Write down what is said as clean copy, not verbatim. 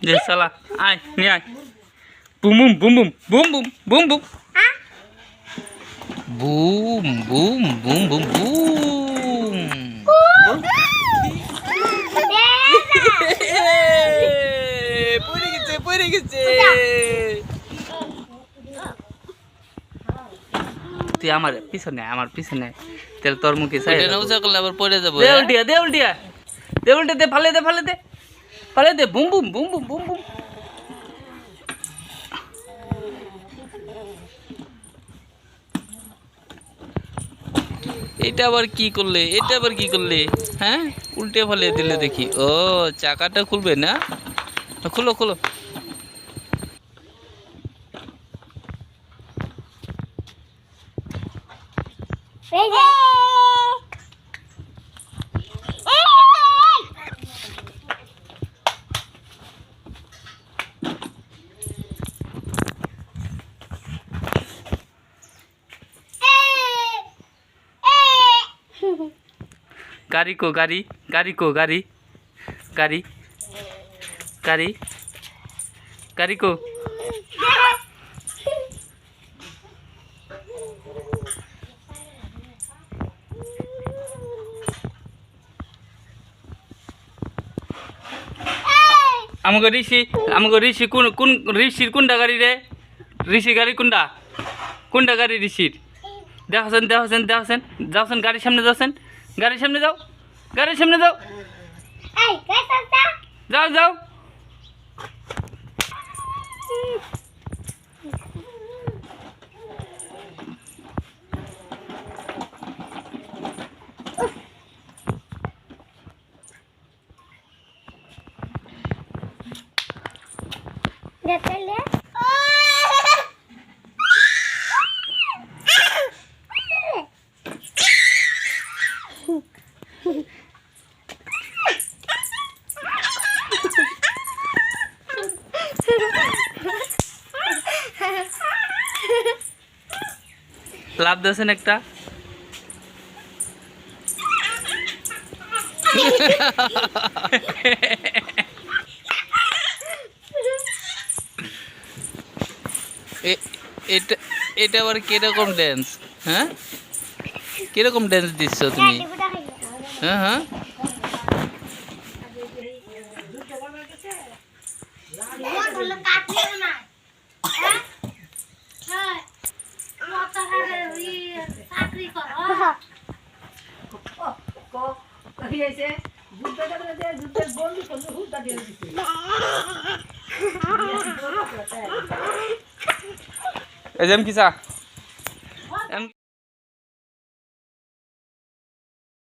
দে শালা আয় নি আয় broom boom boom boom boom boom boom boom boom boom boom boom broom পড়ে গেছে তুই আমার পিছনে তেল তোর মুখে চাই এটা উঁচা করলে আবার পড়ে যাবো দে উল্টিয়া দে ফালে দে boom boom boom boom boom boom এটা আবার কি করলে হ্যাঁ উল্টে ফেলে দিলে দেখি ও চাকাটা খুলবে না খোলো गाड़ी को আমাকে ঋষি কোন ঋষির কোনটা গাড়ি রে ঋষি গাড়ি কোনটা গাড়ি ঋষির দেখছেন গাড়ির সামনে যাও যাও লাভ দিয়েছেন একটা এটা আবার কিরকম ড্যান্স হ্যাঁ কিরকম ড্যান্স দিচ্ছ তুমি হ্যাঁ এজেম কিসা